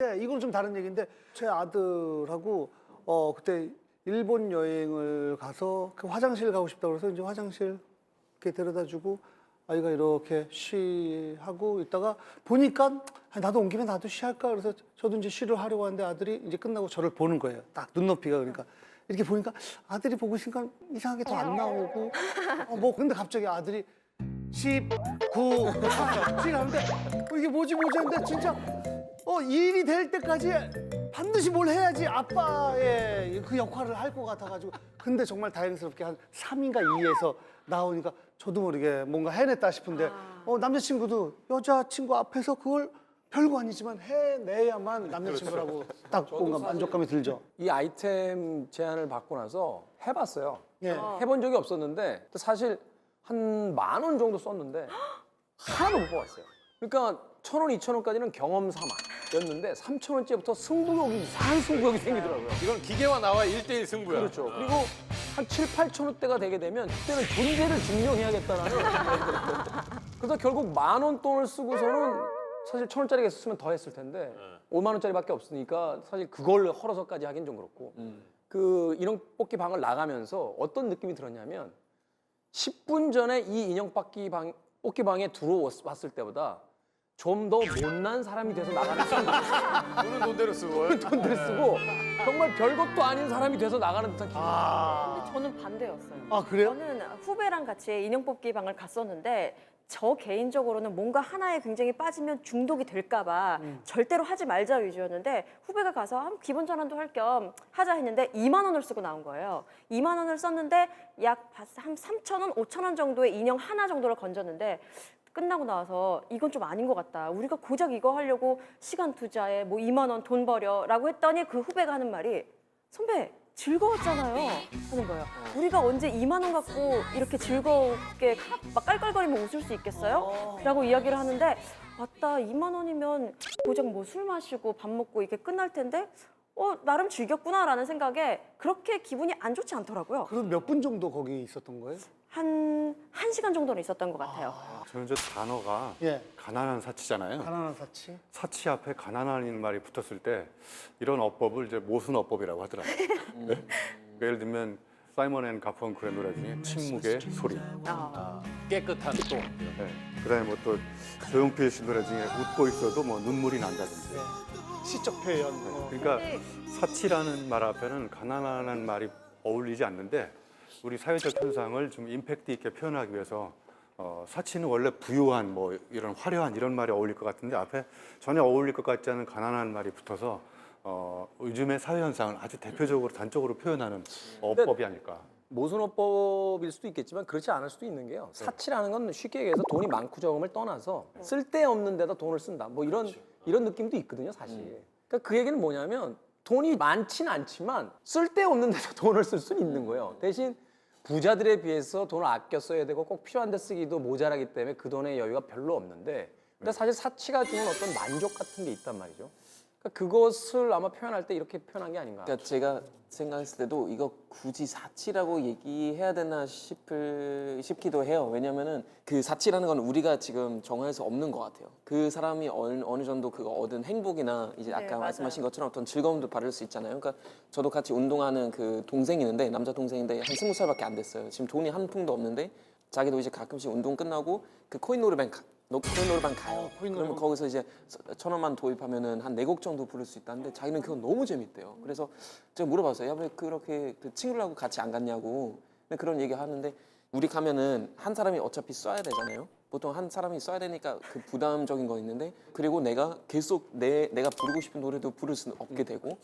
네, 이건 좀 다른 얘기인데 제 아들하고 그때 일본 여행을 가서 그 화장실 가고 싶다고 그래서 이제 화장실 이렇게 데려다주고 아이가 이렇게 쉬하고 있다가 보니까 나도 온 김에 나도 쉬할까 그래서 저도 이제 쉬를 하려고 하는데 아들이 이제 끝나고 저를 보는 거예요. 딱 눈높이가 그러니까 이렇게 보니까 아들이 보고 있으니까 이상하게 더 안 나오고 뭐 근데 갑자기 아들이 10, 9, 8 하는데 이게 뭐지 했는데 진짜 일이 될 때까지 반드시 뭘 해야지 아빠의 그 역할을 할 것 같아가지고 근데 정말 다행스럽게 한 3인가 2에서 나오니까 저도 모르게 뭔가 해냈다 싶은데 남자친구도 여자친구 앞에서 그걸 별거 아니지만 해내야만 남자친구라고 딱 뭔가 만족감이 들죠. 이 아이템 제안을 받고 나서 해봤어요. 예. 해본 적이 없었는데 사실 한 10,000원 정도 썼는데 하나도 못 뽑았어요. 그러니까 1,000원, 2,000원까지는 경험 삼아였는데 3,000원째부터 승부욕이 이상한 승부욕이 생기더라고요. 이건 기계와 나와 1대1 승부야. 그렇죠. 그리고 한 7, 8,000원대가 되게 되면 그때는 존재를 증명해야겠다는 그래서 결국 10,000원 돈을 쓰고서는 사실 1,000원짜리가 있었으면 더 했을 텐데 50,000원짜리밖에 없으니까 사실 그걸 헐어서까지 하긴 좀 그렇고 그 인형 뽑기 방을 나가면서 어떤 느낌이 들었냐면 10분 전에 이 인형 뽑기 방에 들어왔을 때보다 좀 더 못난 사람이 돼서 나가는 듯한 돈은 돈대로 쓰고. 돈들 쓰고 정말 별것도 아닌 사람이 돼서 나가는 듯한 기분. 근데 저는 반대였어요. 아 그래요? 저는 후배랑 같이 인형 뽑기 방을 갔었는데 저 개인적으로는 뭔가 하나에 굉장히 빠지면 중독이 될까봐 절대로 하지 말자 위주였는데 후배가 가서 한 기본 전환도 할 겸 하자 했는데 2만 원을 쓰고 나온 거예요. 2만 원을 썼는데 약 한 3,000원, 5,000원 정도의 인형 하나 정도를 건졌는데 끝나고 나와서 이건 좀 아닌 것 같다. 우리가 고작 이거 하려고 시간 투자에 뭐 2만 원 돈 버려라고 했더니 그 후배가 하는 말이 선배 즐거웠잖아요 하는 거예요. 우리가 언제 2만 원 갖고 이렇게 즐겁게 막 깔깔거리며 웃을 수 있겠어요? 라고 이야기를 하는데 맞다 2만 원이면 고작 뭐 술 마시고 밥 먹고 이게 끝날 텐데 나름 즐겼구나라는 생각에 그렇게 기분이 안 좋지 않더라고요. 그럼 몇 분 정도 거기 있었던 거예요? 한 1시간 정도는 있었던 것 같아요. 저는 저 단어가 예. 가난한 사치잖아요. 가난한 사치. 사치 앞에 가난한이라는 말이 붙었을 때 이런 어법을 이제 모순 어법이라고 하더라고요. 네? 예를 들면 사이먼 앤 가펑클의 노래 중에 침묵의 소리. 깨끗한 똥. 네. 그다음에 뭐 또 조용필 씨 노래 중에 웃고 있어도 뭐 눈물이 난다든지. 시적 표현. 그러니까 사치라는 말 앞에는 가난한 말이 어울리지 않는데 우리 사회적 현상을 좀 임팩트 있게 표현하기 위해서 사치는 원래 부유한 뭐 이런 화려한 이런 말이 어울릴 것 같은데 앞에 전혀 어울릴 것 같지 않은 가난한 말이 붙어서 요즘의 사회 현상을 아주 대표적으로 단적으로 표현하는 어법이 아닐까. 모순어법일 수도 있겠지만 그렇지 않을 수도 있는 게요. 사치라는 건 쉽게 얘기해서 돈이 많고 적음을 떠나서 쓸데없는 데다 돈을 쓴다. 뭐 이런 느낌도 있거든요, 사실. 그러니까 그 얘기는 뭐냐면 돈이 많진 않지만 쓸데없는 데다 돈을 쓸 수는 있는 거예요. 대신 부자들에 비해서 돈을 아껴 써야 되고 꼭 필요한 데 쓰기도 모자라기 때문에 그 돈의 여유가 별로 없는데 근데 사실 사치가 주는 어떤 만족 같은 게 있단 말이죠. 그러니까 그것을 아마 표현할 때 이렇게 표현한 게 아닌가. 그러니까 제가 생각했을 때도 이거 굳이 사치라고 얘기해야 되나 싶기도 해요. 왜냐면은 그 사치라는 건 우리가 지금 정할 수 없는 것 같아요. 그 사람이 어느 정도 그거 얻은 행복이나 이제 아까 맞아요. 말씀하신 것처럼 어떤 즐거움도 받을 수 있잖아요. 그러니까 저도 같이 운동하는 그 동생이 있는데 남자 동생인데 한 20살밖에 안 됐어요. 지금 돈이 한 푼도 없는데 자기도 이제 가끔씩 운동 끝나고 그 코인 노래방 가요. 그러면 거기서 이제 1,000원만 도입하면은 한 4곡 정도 부를 수 있다는데 자기는 그거 너무 재밌대요. 그래서 제가 물어봤어요. 야, 왜 그렇게 그 친구들하고 같이 안 갔냐고. 근데 그런 얘기 하는데 우리 가면은 한 사람이 어차피 써야 되잖아요. 보통 한 사람이 써야 되니까 그 부담적인 거 있는데 그리고 내가 계속 내가 부르고 싶은 노래도 부를 수는 없게 되고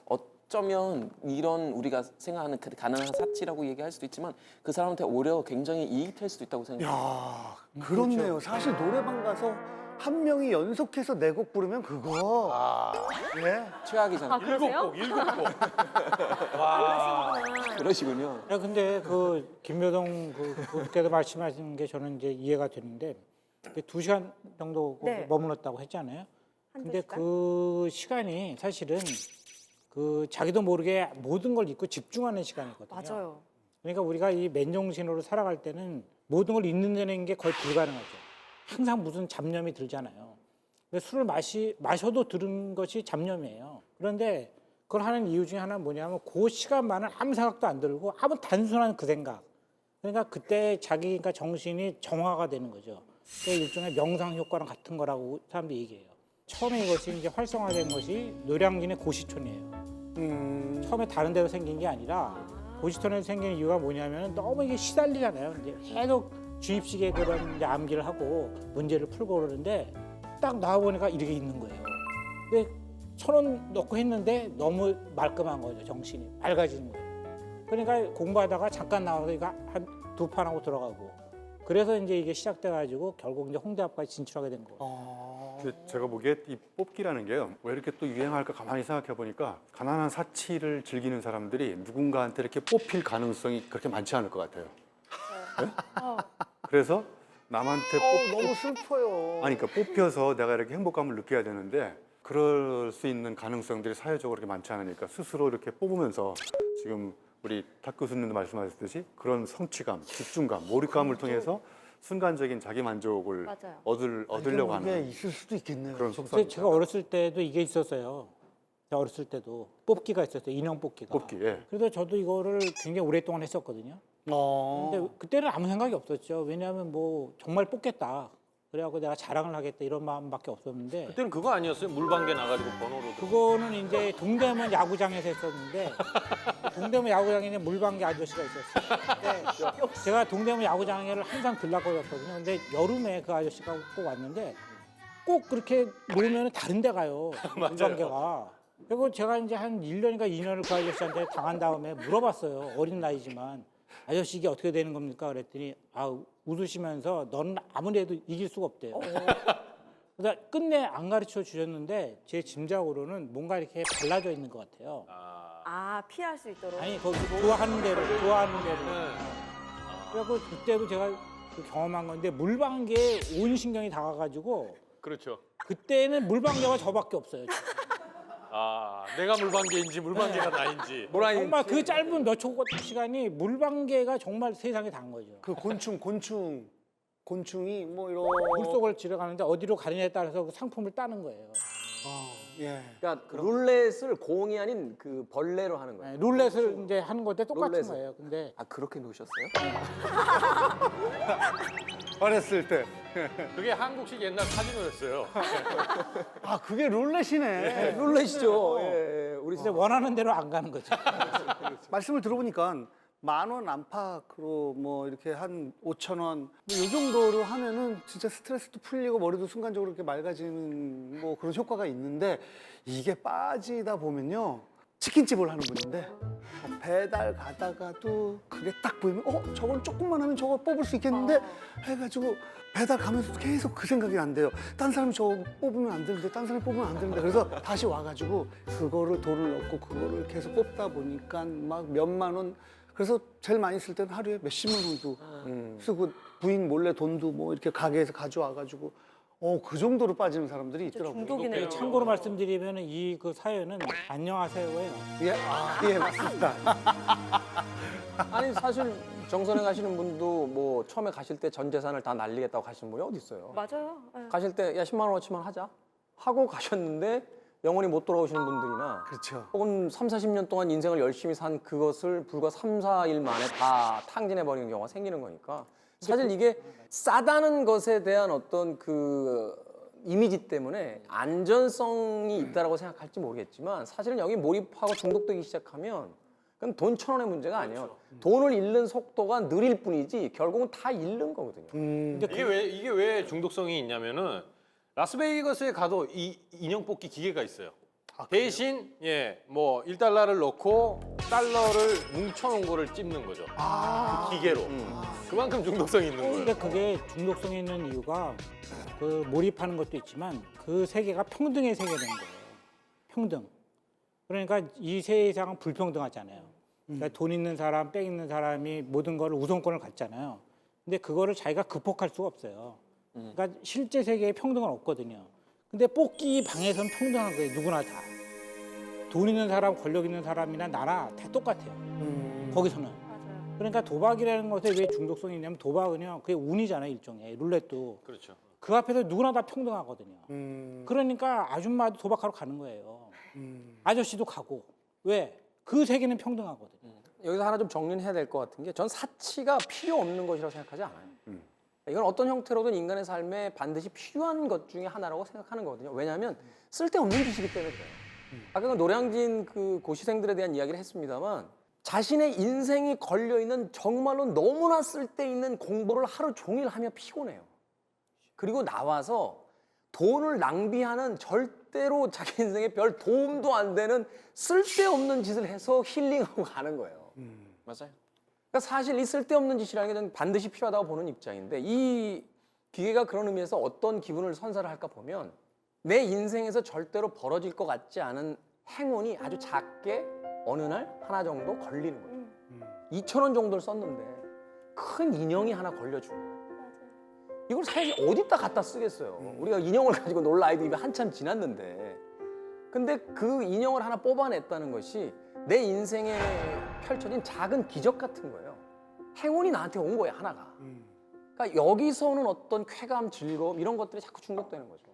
어쩌면 이런 우리가 생각하는 그 가난한 사치라고 얘기할 수도 있지만 그 사람한테 오히려 굉장히 이익이 될 수도 있다고 생각해요. 야, 그렇네요. 사실 노래방 가서 한 명이 연속해서 4곡 부르면 그거. 예. 최악이잖아요. 그러세요? 일곱 곡. 그러시군요. 야, 근데 그 김여동 그때도 말씀하신 게 저는 이제 이해가 되는데 2시간 정도 네. 머물렀다고 했잖아요. 한두 근데 시간? 그 시간이 사실은 그 자기도 모르게 모든 걸 잊고 집중하는 시간이거든요. 맞아요. 그러니까 우리가 이 맨정신으로 살아갈 때는 모든 걸 잊는다는 게 거의 불가능하죠. 항상 무슨 잡념이 들잖아요. 근데 술을 마셔도 들은 것이 잡념이에요. 그런데 그걸 하는 이유 중에 하나는 뭐냐면 그 시간만은 아무 생각도 안 들고 아무 단순한 그 생각. 그러니까 그때 자기가 정신이 정화가 되는 거죠. 그 일종의 명상 효과랑 같은 거라고 사람들이 얘기해요. 처음에 이것이 이제 활성화된 것이 노량진의 고시촌이에요. 처음에 다른 데로 생긴 게 아니라 고시촌에서 생긴 이유가 뭐냐면 너무 이게 시달리잖아요. 이제 계속 주입식의 그런 이제 암기를 하고 문제를 풀고 그러는데 딱 나와 보니까 이렇게 있는 거예요. 근데 1,000원 넣고 했는데 너무 말끔한 거죠. 정신이 맑아지는 거예요. 그러니까 공부하다가 잠깐 나와서 이거 한 2판 하고 들어가고 그래서 이제 이게 시작돼가지고 결국 이제 홍대 앞까지 진출하게 된 거예요. 제가 보기에 이 뽑기라는 게요. 왜 이렇게 또 유행할까 가만히 생각해 보니까 가난한 사치를 즐기는 사람들이 누군가한테 이렇게 뽑힐 가능성이 그렇게 많지 않을 것 같아요. 네? 그래서 남한테 너무 슬퍼요. 아니, 그러니까 뽑혀서 내가 이렇게 행복감을 느껴야 되는데 그럴 수 있는 가능성들이 사회적으로 그렇게 많지 않으니까 스스로 이렇게 뽑으면서 지금 우리 탁 교수님도 말씀하셨듯이 그런 성취감, 집중감, 몰입감을 통해서 순간적인 자기 만족을 맞아요. 얻으려고 이게 하는 있을 수도 있겠네요. 그런 근데 속성이 제가 어렸을 때도 이게 있었어요. 제가 어렸을 때도 뽑기가 있었어요. 인형 뽑기가. 뽑기. 예. 그래서 저도 이거를 굉장히 오랫동안 했었거든요. 근데 그때는 아무 생각이 없었죠. 왜냐하면 뭐 정말 뽑겠다. 그래갖고 내가 자랑을 하겠다 이런 마음밖에 없었는데 그때는 그거 아니었어요? 물방개 나가지고 번호로. 그거는 이제 동대문 야구장에서 했었는데 동대문 야구장에 물방개 아저씨가 있었어요. 근데 제가 동대문 야구장에를 항상 들락거렸거든요. 근데 여름에 그 아저씨가 꼭 왔는데 꼭 그렇게 놓으면 다른 데 가요. 물방개가. 그리고 제가 이제 한 1년인가 2년을 그 아저씨한테 당한 다음에 물어봤어요. 어린 나이지만. 아저씨 이게 어떻게 되는 겁니까? 그랬더니 웃으시면서 너는 아무리 해도 이길 수가 없대요. 그래서 끝내 안 가르쳐 주셨는데 제 짐작으로는 뭔가 이렇게 발라져 있는 것 같아요. 피할 수 있도록. 아니 거기 좋아하는 대로. 그래갖고 그때도 제가 그 경험한 건데 물방개에 온 신경이 다가가지고 그렇죠. 그때는 물방개가 저밖에 없어요. 내가 물방개인지 물방개가 나인지. 정말 그 짧은 몇 초 시간이 물방개가 정말 세상에 단 거죠. 그 곤충이 뭐 이런 물속을 지나가는데 어디로 가느냐에 따라서 그 상품을 따는 거예요. 예. 그러니까 룰렛을 공이 아닌 그 벌레로 하는 거예요. 네, 룰렛을 이제 하는 건데 똑같은 룰렛을. 거예요. 근데 그렇게 놓으셨어요? 어렸을 때. 그게 한국식 옛날 카지노였어요. 그게 룰렛이네. 룰렛이죠. 예, 우리 근데 원하는 대로 안 가는 거죠. 말씀을 들어보니까 10,000원 안팎으로 뭐 이렇게 한 5,000원 이 정도로 하면은 진짜 스트레스도 풀리고 머리도 순간적으로 이렇게 맑아지는 뭐 그런 효과가 있는데 이게 빠지다 보면요 치킨집을 하는 분인데 배달 가다가도 그게 딱 보이면 저건 조금만 하면 저거 뽑을 수 있겠는데 해가지고 배달 가면서 계속 그 생각이 안 돼요. 딴 사람이 저거 뽑으면 안 되는데 딴 사람이 뽑으면 안 되는데 그래서 다시 와가지고 그거를 돈을 넣고 그거를 계속 뽑다 보니까 막 몇만 원 그래서 제일 많이 쓸 때는 하루에 몇십만 원도 쓰고 부인 몰래 돈도 뭐 이렇게 가게에서 가져와가지고 그 정도로 빠지는 사람들이 있더라고요. 중독이네요. 참고로 말씀드리면 이 그 사연은 안녕하세요예요. 예, 맞습니다. 아니 사실 정선에 가시는 분도 뭐 처음에 가실 때 전 재산을 다 날리겠다고 가시는 분이 어디 있어요? 맞아요. 예. 가실 때 야 10만 원어치만 하자 하고 가셨는데 영원히 못 돌아오시는 분들이나 그렇죠. 혹은 3, 40년 동안 인생을 열심히 산 그것을 불과 3, 4일 만에 다 탕진해 버리는 경우가 생기는 거니까 사실 이게 싸다는 것에 대한 어떤 그 이미지 때문에 안전성이 있다라고 생각할지 모르겠지만 사실은 여기 몰입하고 중독되기 시작하면 그건 돈 1,000원의 문제가 아니에요. 돈을 잃는 속도가 느릴 뿐이지 결국은 다 잃는 거거든요. 이게 왜 중독성이 있냐면은 라스베이거스에 가도 이 인형 뽑기 기계가 있어요. 대신 뭐 1달러를 넣고 달러를 뭉쳐놓은 거를 찝는 거죠. 그 기계로. 그만큼 중독성이 있는 거예요. 근데 그게 중독성이 있는 이유가 그 몰입하는 것도 있지만 그 세계가 평등의 세계가 된 거예요. 평등. 그러니까 이 세상은 불평등하잖아요. 그러니까 돈 있는 사람, 빽 있는 사람이 모든 거를 우선권을 갖잖아요. 근데 그거를 자기가 극복할 수가 없어요. 그러니까 실제 세계에 평등은 없거든요. 근데 뽑기 방에서는 평등한 거예요. 누구나 다. 돈 있는 사람, 권력 있는 사람이나 나나 다 똑같아요. 거기서는. 맞아요. 그러니까 도박이라는 것에 왜 중독성이 있냐면 도박은요. 그게 운이잖아요. 일종의. 룰렛도. 그렇죠. 그 앞에서 누구나 다 평등하거든요. 그러니까 아줌마도 도박하러 가는 거예요. 아저씨도 가고. 왜? 그 세계는 평등하거든요. 여기서 하나 좀 정리를 해야 될 것 같은 게 전 사치가 필요 없는 것이라고 생각하지 않아요. 이건 어떤 형태로든 인간의 삶에 반드시 필요한 것 중에 하나라고 생각하는 거거든요. 왜냐하면 쓸데없는 짓이기 때문에 그래요. 아까 그 노량진 그 고시생들에 대한 이야기를 했습니다만 자신의 인생이 걸려있는 정말로 너무나 쓸데있는 공부를 하루 종일 하며 피곤해요. 그리고 나와서 돈을 낭비하는 절대로 자기 인생에 별 도움도 안 되는 쓸데없는 짓을 해서 힐링하고 가는 거예요. 맞아요. 그러니까 사실 이 쓸데없는 짓이라는 게 저는 반드시 필요하다고 보는 입장인데 이 기계가 그런 의미에서 어떤 기분을 선사를 할까 보면 내 인생에서 절대로 벌어질 것 같지 않은 행운이 아주 작게 어느 날 하나 정도 걸리는 거죠. 2,000원 정도를 썼는데 큰 인형이 하나 걸려주는 거예요. 이걸 사실 어디다 갖다 쓰겠어요. 우리가 인형을 가지고 놀 나이도 이미 한참 지났는데 근데 그 인형을 하나 뽑아냈다는 것이 내 인생에 펼쳐진 작은 기적 같은 거예요. 행운이 나한테 온 거예요, 하나가. 그러니까 여기서 오는 어떤 쾌감, 즐거움 이런 것들이 자꾸 중독되는 거죠.